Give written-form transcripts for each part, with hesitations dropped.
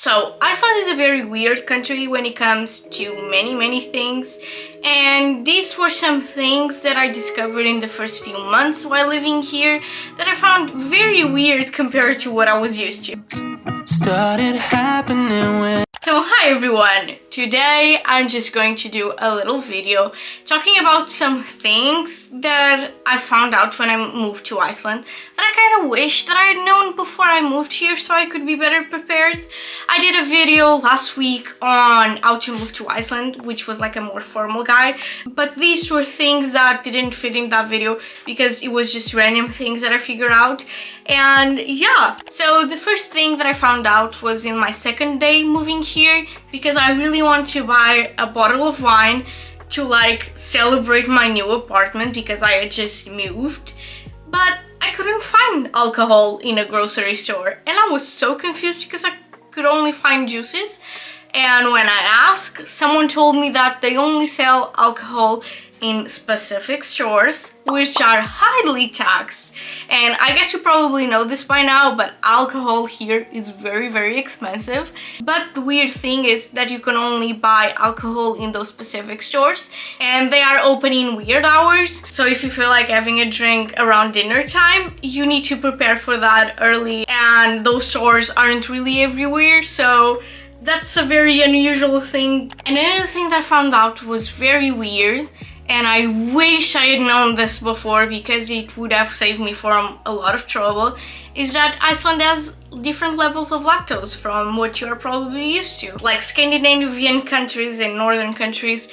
So Iceland is a very weird country when it comes to many things, and these were some things that I discovered in the first few months while living here that I found very weird compared to what I was used to. Started happening when... So hi everyone! Today I'm just going to do a little video talking about some things that I found out when I moved to Iceland that I kind of wish that I had known before I moved here so I could be better prepared. I did a video last week on how to move to Iceland, which was like a more formal guide, but these were things that didn't fit in that video because it was just random things that I figured out. And yeah, so the first thing that I found out was in my second day moving here, because I really want to buy a bottle of wine to like celebrate my new apartment because I had just moved, but I couldn't find alcohol in a grocery store and I was so confused because I could only find juices. And when I asked, someone told me that they only sell alcohol in specific stores, which are highly taxed. And I guess you probably know this by now, but alcohol here is very expensive. But the weird thing is that you can only buy alcohol in those specific stores, and they are open in weird hours. So if you feel like having a drink around dinner time, you need to prepare for that early, and those stores aren't really everywhere, so that's a very unusual thing. And another thing that I found out was very weird, and I wish I had known this before because it would have saved me from a lot of trouble, is that Iceland has different levels of lactose from what you're probably used to. Like Scandinavian countries and northern countries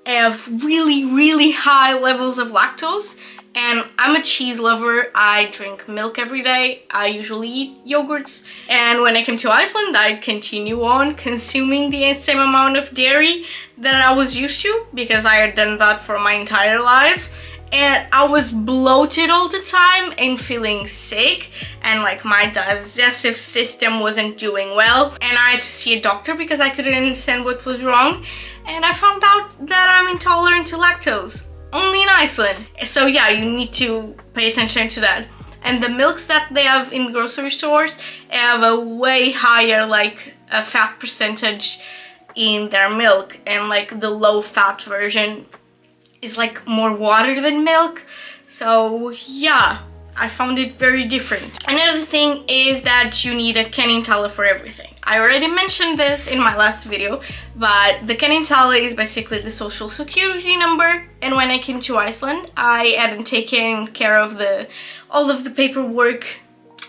have really high levels of lactose. And I'm a cheese lover, I drink milk every day, I usually eat yogurts, and when I came to Iceland I continue on consuming the same amount of dairy that I was used to because I had done that for my entire life, and I was bloated all the time and feeling sick, and like my digestive system wasn't doing well, and I had to see a doctor because I couldn't understand what was wrong, and I found out that I'm intolerant to lactose. Only in Iceland. So yeah, you need to pay attention to that. And the milks that they have in grocery stores have a way higher like a fat percentage in their milk, and like the low fat version is like more water than milk. So yeah, I found it very different. Another thing is that you need a Kenintala for everything. I already mentioned this in my last video, but the Kenintala is basically the social security number, and when I came to Iceland I hadn't taken care of all of the paperwork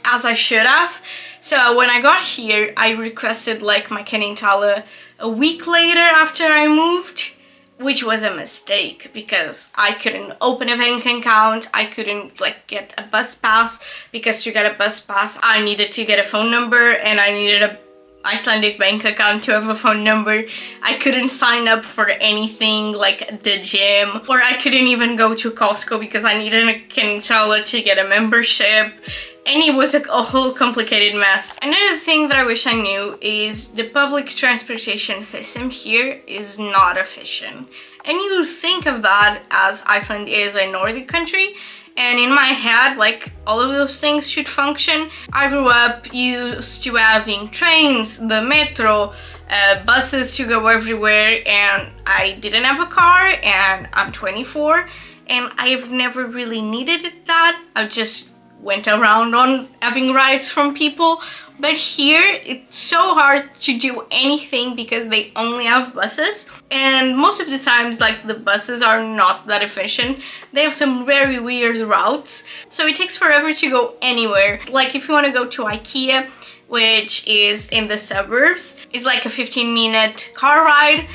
as I should have. So when I got here I requested like my Kenintala a week later after I moved, which was a mistake because I couldn't open a bank account, I couldn't like get a bus pass, because to get a bus pass I needed to get a phone number and I needed a Icelandic bank account to have a phone number. I couldn't sign up for anything like the gym, or I couldn't even go to Costco because I needed a Kenintala to get a membership. And it was a whole complicated mess. Another thing that I wish I knew is the public transportation system here is not efficient. And you think of that as Iceland is a Nordic country, and in my head, like, all of those things should function. I grew up used to having trains, the metro, buses to go everywhere, and I didn't have a car, and I'm 24, and I've never really needed that. I just went around on having rides from people. But here it's so hard to do anything because they only have buses, and most of the times like the buses are not that efficient. They have some very weird routes, so it takes forever to go anywhere. Like if you want to go to IKEA, which is in the suburbs, it's like a 15-minute car ride,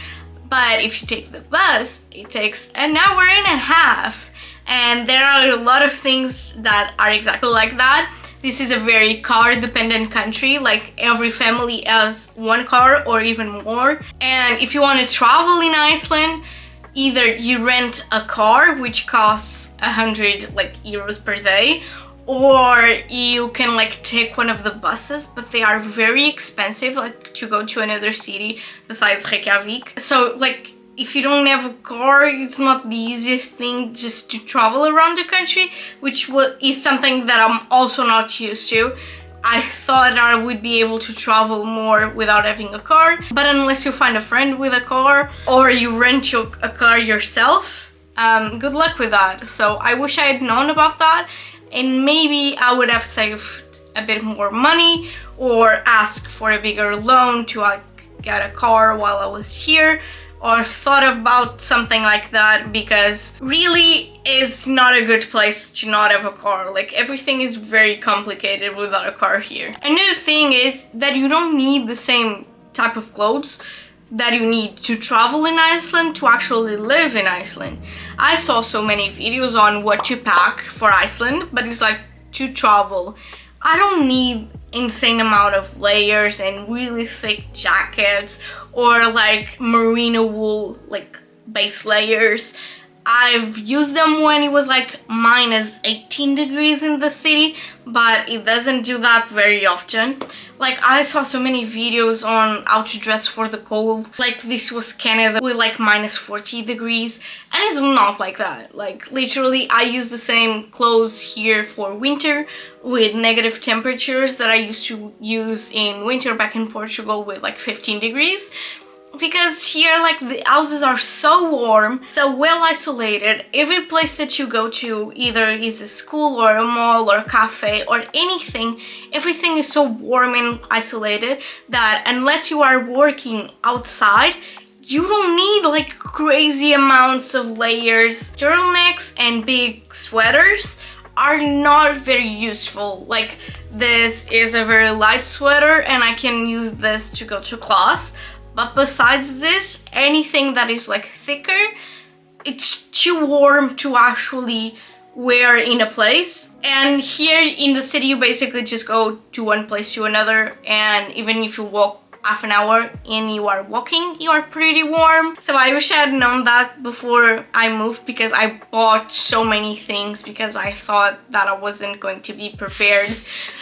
but if you take the bus it takes an hour and a half. And there are a lot of things that are exactly like that. This is a very car-dependent country, like every family has one car or even more. And if you want to travel in Iceland, either you rent a car, which costs 100 euros per day, or you can like take one of the buses, but they are very expensive, like to go to another city besides Reykjavik. So like if you don't have a car, it's not the easiest thing just to travel around the country, which is something that I'm also not used to. I thought I would be able to travel more without having a car, but unless you find a friend with a car or you rent a car yourself, good luck with that. So I wish I had known about that, and maybe I would have saved a bit more money or asked for a bigger loan to get a car while I was here, or thought about something like that, because really it's not a good place to not have a car. Like, everything is very complicated without a car here. Another thing is that you don't need the same type of clothes that you need to travel in Iceland to actually live in Iceland. I saw so many videos on what to pack for Iceland, but it's like, to travel, I don't need insane amount of layers and really thick jackets or like merino wool like base layers. I've used them when it was like minus 18 degrees in the city, but it doesn't do that very often. Like, I saw so many videos on how to dress for the cold. Like, this was Canada with like minus 40 degrees, and it's not like that. Like, literally, I use the same clothes here for winter with negative temperatures that I used to use in winter back in Portugal with like 15 degrees. Because here, like, the houses are so warm, so well isolated. Every place that you go to, either is a school or a mall or a cafe or anything, everything is so warm and isolated that unless you are working outside, you don't need like crazy amounts of layers. Turtlenecks and big sweaters are not very useful. Like, this is a very light sweater and I can use this to go to class. But besides this, anything that is like thicker, it's too warm to actually wear in a place. And here in the city, you basically just go to one place to another, and even if you walk half an hour and you are walking, you are pretty warm. So I wish I had known that before I moved, because I bought so many things because I thought that I wasn't going to be prepared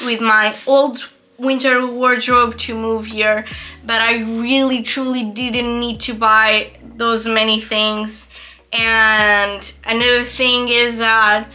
with my old winter wardrobe to move here, but I really truly didn't need to buy those many things. And another thing is that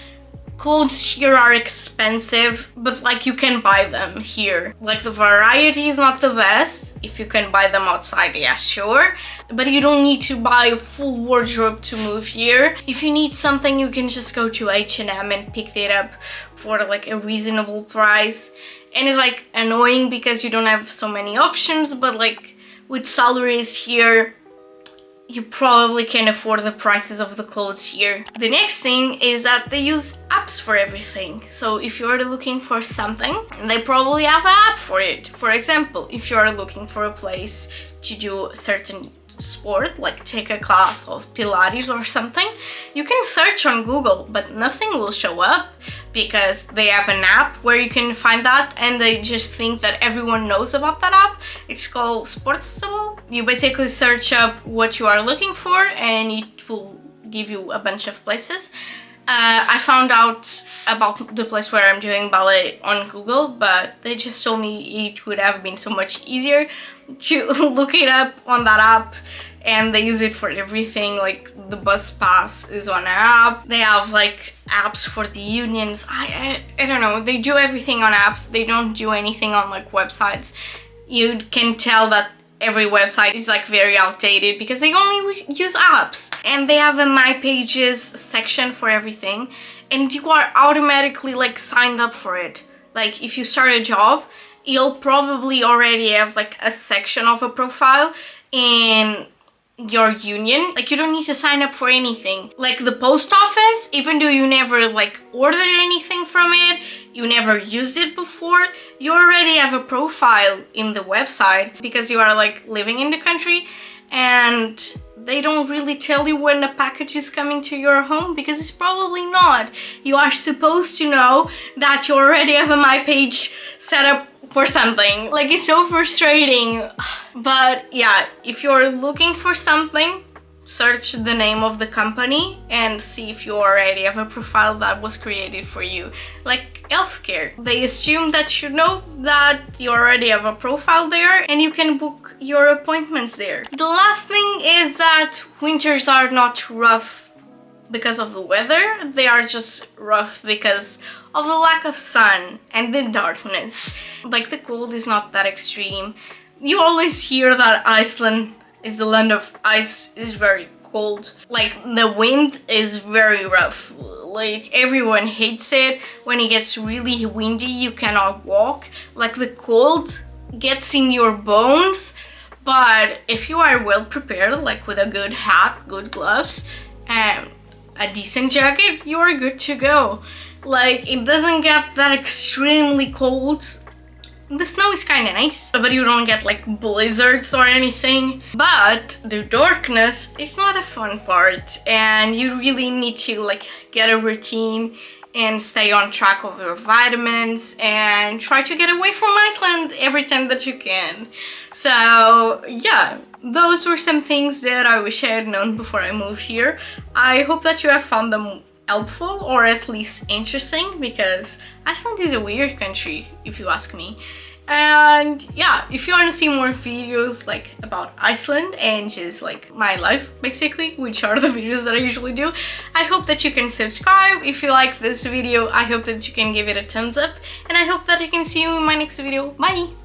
clothes here are expensive, but like, you can buy them here. Like, the variety is not the best. If you can buy them outside, yeah, sure, but you don't need to buy a full wardrobe to move here. If you need something, you can just go to H&M and pick it up for like a reasonable price. And it's like annoying because you don't have so many options, but like, with salaries here, you probably can afford the prices of the clothes here. The next thing is that they use apps for everything. So if you're looking for something, they probably have an app for it. For example, if you're looking for a place to do a certain sport, like take a class of Pilates or something, you can search on Google, but nothing will show up because they have an app where you can find that, and they just think that everyone knows about that app. It's called Sportstable. You basically search up what you are looking for and it will give you a bunch of places. I found out about the place where I'm doing ballet on Google, but they just told me it would have been so much easier to look it up on that app, and they use it for everything. Like, the bus pass is on an app. They have like apps for the unions. I don't know, they do everything on apps. They don't do anything on like websites. You can tell that every website is like very outdated because they only use apps. And they have a My Pages section for everything, and you are automatically like signed up for it. Like, if you start a job, you'll probably already have like a section of a profile in your union. Like, you don't need to sign up for anything. Like, the post office, even though you never like ordered anything from it, you never used it before, you already have a profile in the website because you are like living in the country, and they don't really tell you when the package is coming to your home because it's probably not. You are supposed to know that you already have a My Page set up for something. Like, it's so frustrating. But yeah, if you're looking for something, search the name of the company and see if you already have a profile that was created for you. Like healthcare, they assume that you know that you already have a profile there and you can book your appointments there. The last thing is that winters are not rough because of the weather, they are just rough because of the lack of sun and the darkness. Like, the cold is not that extreme. You always hear that Iceland is the land of ice, is very cold. Like, the wind is very rough. Like, everyone hates it. When it gets really windy, you cannot walk. Like, the cold gets in your bones. But if you are well prepared, like with a good hat, good gloves, and a decent jacket, you are good to go. Like, it doesn't get that extremely cold. The snow is kind of nice, but you don't get like blizzards or anything. But the darkness is not a fun part, and you really need to like get a routine and stay on track of your vitamins and try to get away from Iceland every time that you can. So yeah, those were some things that I wish I had known before I moved here. I hope that you have found them helpful or at least interesting, because Iceland is a weird country if you ask me. And yeah, if you want to see more videos like about Iceland and just like my life basically, which are the videos that I usually do, I hope that you can subscribe. If you like this video, I hope that you can give it a thumbs up, and I hope that I can see you in my next video. Bye!